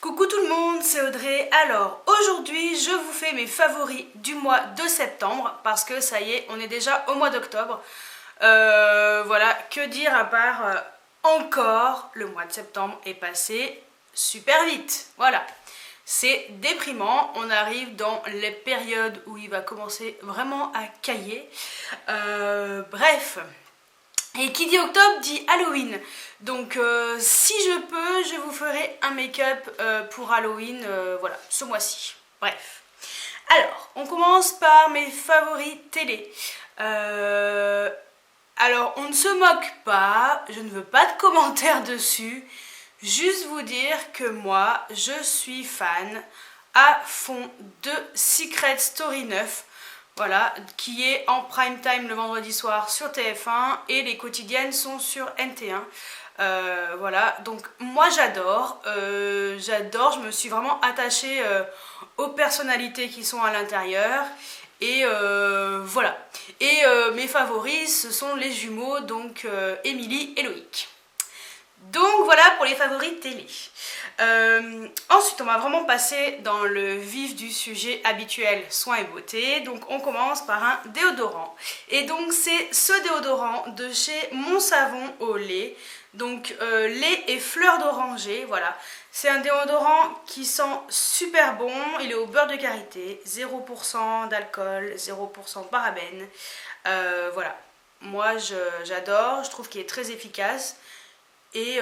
Coucou tout le monde, c'est Audrey. Alors aujourd'hui je vous fais mes favoris du mois de septembre parce que ça y est, on est déjà au mois d'octobre. Voilà, que dire à part encore le mois de septembre est passé super vite. Voilà, c'est déprimant, on arrive dans les périodes où il va commencer vraiment à cailler. Bref. Et qui dit octobre dit Halloween. Donc si je peux, je vous ferai un make-up pour Halloween, voilà, ce mois-ci. Bref. Alors, on commence par mes favoris télé. Alors, on ne se moque pas, je ne veux pas de commentaires dessus. Juste vous dire que moi, je suis fan à fond de Secret Story 9. Voilà, qui est en prime time le vendredi soir sur TF1 et les quotidiennes sont sur NT1. Voilà, donc moi j'adore, je me suis vraiment attachée aux personnalités qui sont à l'intérieur. Et voilà. Et mes favoris, ce sont les jumeaux, donc Émilie et Loïc. Donc voilà pour les favoris télé. Ensuite on va vraiment passer dans le vif du sujet habituel, soins et beauté. Donc on commence par un déodorant. Et donc c'est ce déodorant de chez Mon Savon au lait. Donc lait et fleurs d'oranger, voilà. C'est un déodorant qui sent super bon, il est au beurre de karité, 0% d'alcool, 0% parabènes. Voilà, moi j'adore, je trouve qu'il est très efficace. Et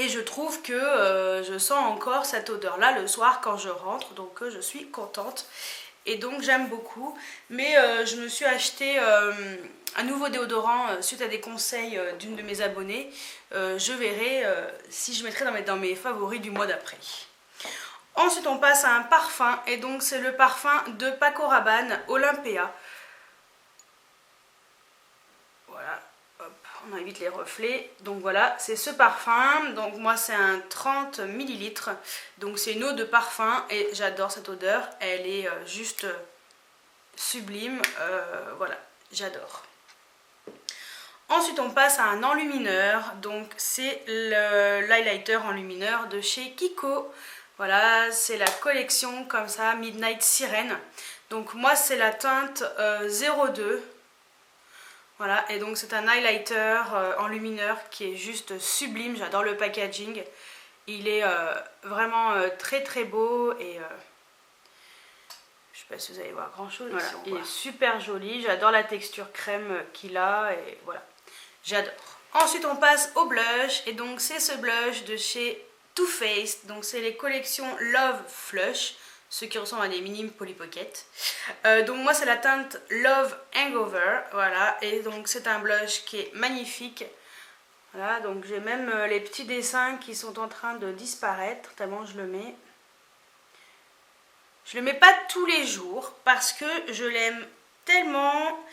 je trouve que je sens encore cette odeur là le soir quand je rentre, donc je suis contente et donc j'aime beaucoup. Mais je me suis acheté un nouveau déodorant suite à des conseils d'une de mes abonnées. Je verrai si je mettrai dans mes favoris du mois d'après. Ensuite on passe à un parfum et donc c'est le parfum de Paco Rabanne Olympea. Voilà. On évite les reflets, donc voilà, c'est ce parfum. Donc moi c'est un 30 ml, donc c'est une eau de parfum et j'adore cette odeur, elle est juste sublime, voilà, j'adore. Ensuite on passe à un enlumineur, donc c'est l'highlighter enlumineur de chez Kiko. Voilà, c'est la collection comme ça, Midnight Sirène. Donc moi c'est la teinte 02. Voilà, et donc c'est un highlighter enlumineur qui est juste sublime, j'adore le packaging. Il est vraiment très très beau et je sais pas si vous allez voir grand chose. Voilà, il est super joli, j'adore la texture crème qu'il a et voilà, j'adore. Ensuite on passe au blush et donc c'est ce blush de chez Too Faced, donc c'est les collections Love Flush. Ceux qui ressemblent à des mini Polly Pocket. Donc moi c'est la teinte Love Hangover, voilà, et donc c'est un blush qui est magnifique. Voilà, donc j'ai même les petits dessins qui sont en train de disparaître, tellement je le mets. Je le mets pas tous les jours parce que je l'aime tellement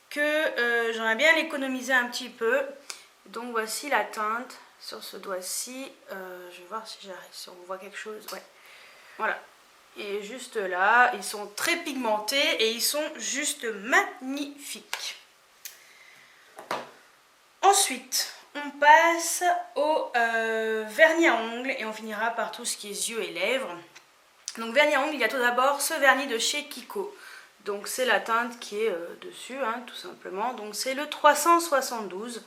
que j'aimerais bien l'économiser un petit peu. Donc voici la teinte sur ce doigt-ci. Je vais voir si on voit quelque chose. Ouais, voilà. Et juste là, ils sont très pigmentés et ils sont juste magnifiques. Ensuite, on passe au vernis à ongles et on finira par tout ce qui est yeux et lèvres. Donc vernis à ongles, il y a tout d'abord ce vernis de chez Kiko. Donc c'est la teinte qui est dessus, hein, tout simplement. Donc c'est le 372.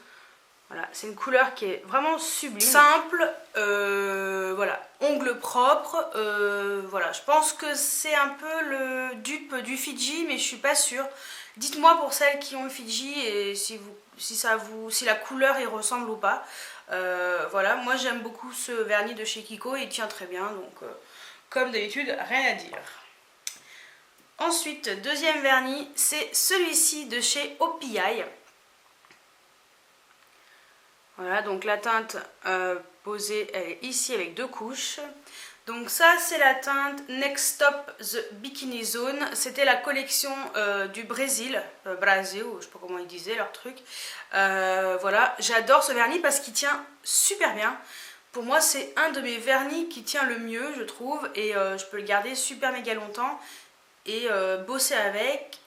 Voilà, c'est une couleur qui est vraiment sublime. Simple, voilà, ongles propres, voilà, je pense que c'est un peu le dupe du Fiji, mais je suis pas sûre. Dites-moi pour celles qui ont le Fiji et si la couleur y ressemble ou pas. Voilà, moi j'aime beaucoup ce vernis de chez Kiko, il tient très bien, donc comme d'habitude, rien à dire. Ensuite, deuxième vernis, c'est celui-ci de chez OPI. Voilà, donc la teinte posée, elle est ici avec deux couches. Donc ça, c'est la teinte Next Stop The Bikini Zone. C'était la collection du Brésil, Brasil, je sais pas comment ils disaient leur truc. Voilà, j'adore ce vernis parce qu'il tient super bien. Pour moi, c'est un de mes vernis qui tient le mieux, je trouve. Et je peux le garder super méga longtemps et bosser avec.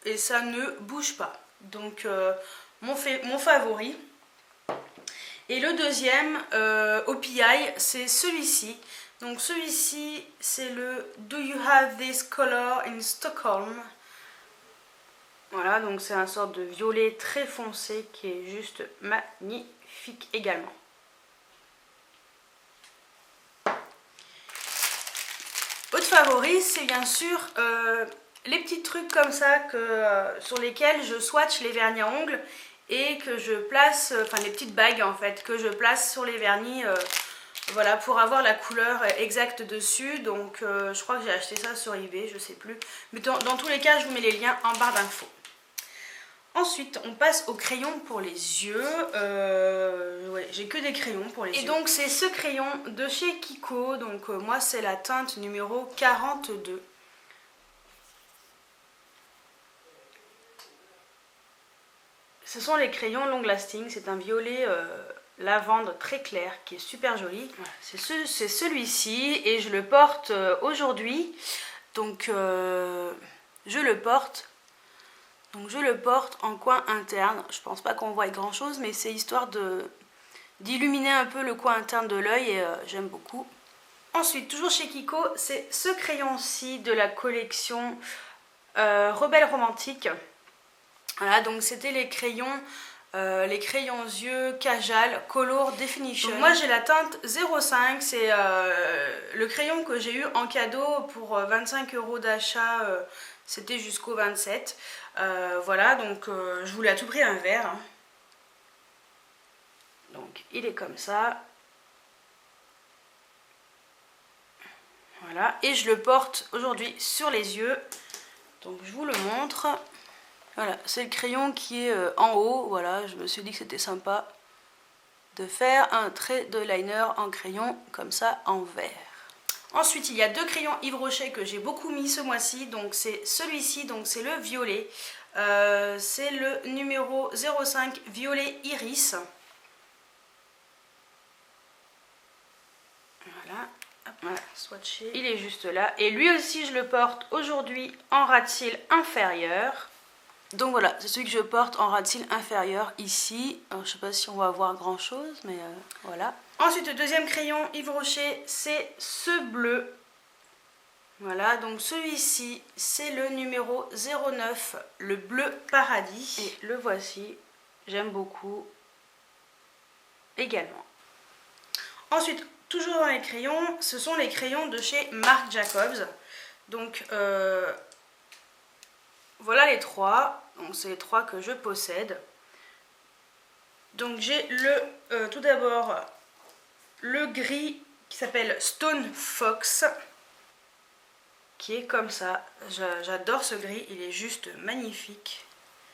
Et ça ne bouge pas. Donc, mon favori. Et le deuxième au PI, c'est celui-ci. Donc celui-ci, c'est le Do You Have This Color in Stockholm? Voilà, donc c'est un sorte de violet très foncé qui est juste magnifique également. Autre favori, c'est bien sûr les petits trucs comme ça sur lesquels je swatch les vernis à ongles et que je place, enfin les petites bagues en fait, que je place sur les vernis, voilà, pour avoir la couleur exacte dessus. Donc je crois que j'ai acheté ça sur eBay, je sais plus. Mais dans tous les cas, je vous mets les liens en barre d'infos. Ensuite, on passe au crayon pour les yeux. Ouais, j'ai que des crayons pour les yeux. Et donc, c'est ce crayon de chez Kiko. Donc, moi, c'est la teinte numéro 42. Ce sont les crayons long lasting. C'est un violet lavande très clair qui est super joli. Voilà, c'est celui-ci et je le porte aujourd'hui. Donc, je le porte en coin interne. Je pense pas qu'on voit grand chose, mais c'est histoire d'illuminer un peu le coin interne de l'œil et j'aime beaucoup. Ensuite, toujours chez Kiko, c'est ce crayon-ci de la collection Rebelle Romantique. Voilà, donc c'était les crayons yeux Kajal Color Definition. Donc moi j'ai la teinte 05, c'est le crayon que j'ai eu en cadeau pour 25 € d'achat, c'était jusqu'au 27. Voilà, donc je voulais à tout prix un vert. Hein. Donc il est comme ça. Voilà, et je le porte aujourd'hui sur les yeux. Donc je vous le montre. Voilà, c'est le crayon qui est en haut. Voilà, je me suis dit que c'était sympa de faire un trait de liner en crayon comme ça en vert. Ensuite, il y a deux crayons Yves Rocher que j'ai beaucoup mis ce mois-ci. Donc c'est celui-ci, donc c'est le violet. C'est le numéro 05 violet iris. Voilà. Voilà, swatché. Il est juste là. Et lui aussi, je le porte aujourd'hui en ras de cils inférieur. Donc voilà, c'est celui que je porte en ras de cils inférieur ici. Alors, je sais pas si on va voir grand chose, mais voilà. Ensuite, le deuxième crayon Yves Rocher, c'est ce bleu. Voilà, donc celui-ci, c'est le numéro 09, le bleu paradis. Et le voici, j'aime beaucoup également. Ensuite, toujours dans les crayons, ce sont les crayons de chez Marc Jacobs. Donc, voilà les trois. Donc, c'est les trois que je possède. Donc, j'ai tout d'abord le gris qui s'appelle Stone Fox, qui est comme ça. J'adore ce gris, il est juste magnifique.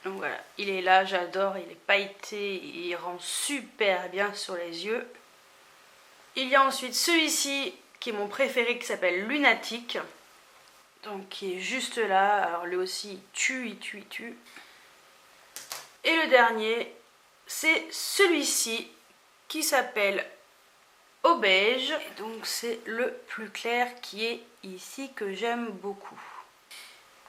Donc voilà, il est là, j'adore, il est pailleté, il rend super bien sur les yeux. Il y a ensuite celui-ci qui est mon préféré qui s'appelle Lunatic. Donc qui est juste là, alors lui aussi il tue. Et le dernier, c'est celui-ci qui s'appelle Au beige. Et donc c'est le plus clair qui est ici que j'aime beaucoup.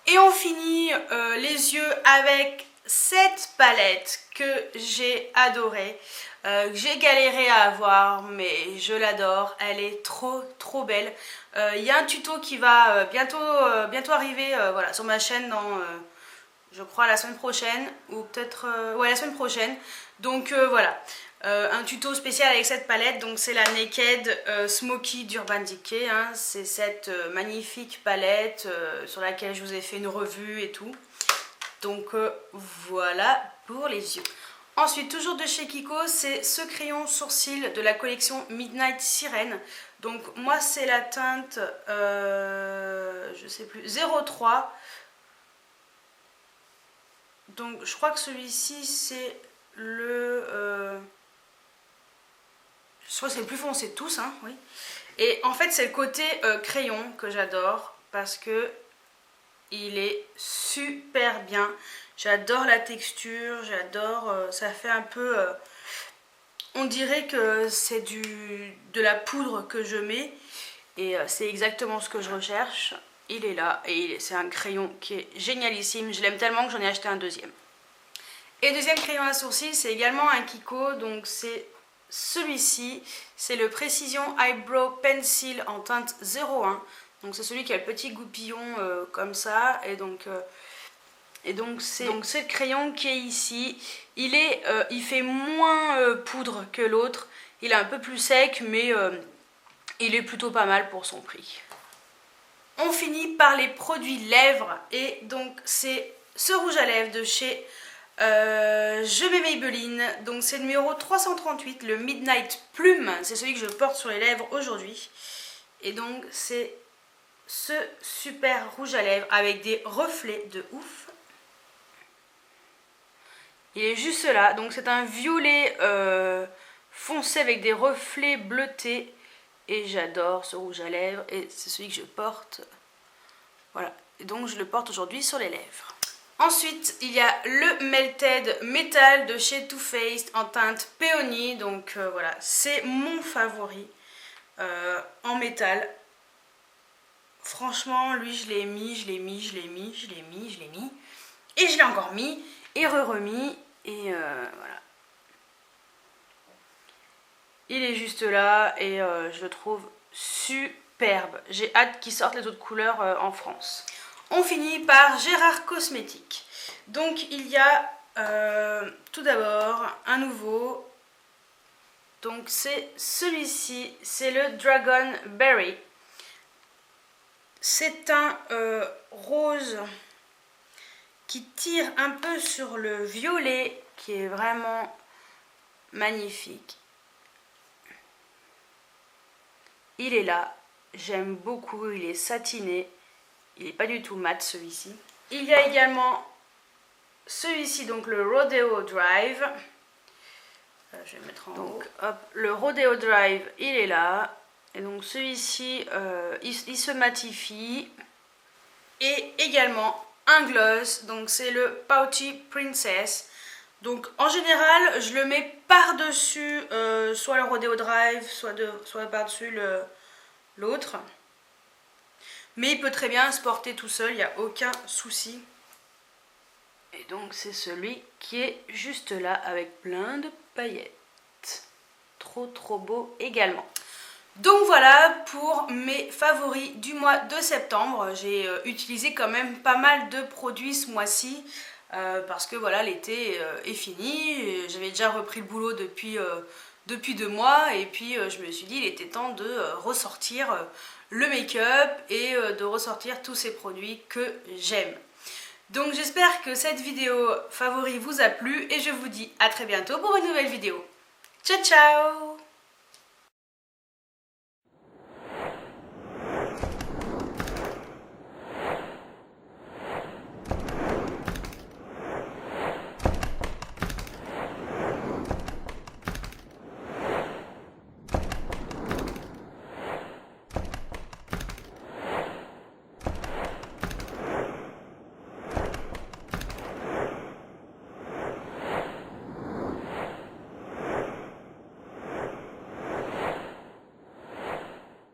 Et on finit les yeux avec cette palette que j'ai adorée, que j'ai galéré à avoir, mais je l'adore, elle est trop belle. Il y a un tuto qui va bientôt arriver voilà, sur ma chaîne dans, je crois, la semaine prochaine, ou peut-être, ouais, la semaine prochaine. Donc voilà, un tuto spécial avec cette palette, donc c'est la Naked Smoky d'Urban Decay, hein. C'est cette magnifique palette sur laquelle je vous ai fait une revue et tout. Donc voilà pour les yeux. Ensuite, toujours de chez Kiko, c'est ce crayon sourcil de la collection Midnight Sirène. Donc moi c'est la teinte, je sais plus, 03. Donc je crois que celui-ci c'est le... je crois que c'est le plus foncé de tous, hein, oui. Et en fait c'est le côté crayon que j'adore parce que il est super bien. J'adore la texture, j'adore, ça fait un peu... on dirait que c'est de la poudre que je mets. Et c'est exactement ce que je recherche. Il est là et c'est un crayon qui est génialissime. Je l'aime tellement que j'en ai acheté un deuxième. Et deuxième crayon à sourcils, c'est également un Kiko. Donc c'est celui-ci, c'est le Precision Eyebrow Pencil en teinte 01. Donc c'est celui qui a le petit goupillon comme ça. Et donc c'est le crayon qui est ici. Il fait moins poudre que l'autre. Il est un peu plus sec, mais il est plutôt pas mal pour son prix. On finit par les produits lèvres. Et donc c'est ce rouge à lèvres de chez Je mets Maybelline. Donc c'est le numéro 338, le Midnight Plume. C'est celui que je porte sur les lèvres aujourd'hui. Et donc c'est ce super rouge à lèvres avec des reflets de ouf. Il est juste là, donc c'est un violet foncé avec des reflets bleutés. Et j'adore ce rouge à lèvres et c'est celui que je porte. Voilà, et donc je le porte aujourd'hui sur les lèvres. Ensuite, il y a le Melted Metal de chez Too Faced en teinte Peony. Donc voilà, c'est mon favori en métal. Franchement, lui je l'ai mis. Et je l'ai encore mis et re-remis. Et voilà. Il est juste là et je le trouve superbe. J'ai hâte qu'il sorte les autres couleurs en France. On finit par Gérard Cosmétiques. Donc il y a tout d'abord un nouveau. Donc c'est celui-ci, c'est le Dragon Berry. C'est un rose qui tire un peu sur le violet, qui est vraiment magnifique. Il est là, j'aime beaucoup, il est satiné, il n'est pas du tout mat celui-ci. Il y a également celui-ci, donc le Rodeo Drive. Je vais le mettre en haut. Hop, le Rodeo Drive, il est là. Et donc celui-ci, il se matifie. Et également un gloss, donc c'est le Pouchy Princess. Donc en général, je le mets par-dessus soit le Rodeo Drive, soit par-dessus l'autre. Mais il peut très bien se porter tout seul, il n'y a aucun souci. Et donc c'est celui qui est juste là avec plein de paillettes. Trop beau également. Donc voilà pour mes favoris du mois de septembre. J'ai utilisé quand même pas mal de produits ce mois-ci parce que voilà, l'été est fini. J'avais déjà repris le boulot depuis 2 mois et puis je me suis dit il était temps de ressortir le make-up et de ressortir tous ces produits que j'aime. Donc j'espère que cette vidéo favori vous a plu et je vous dis à très bientôt pour une nouvelle vidéo. Ciao ciao!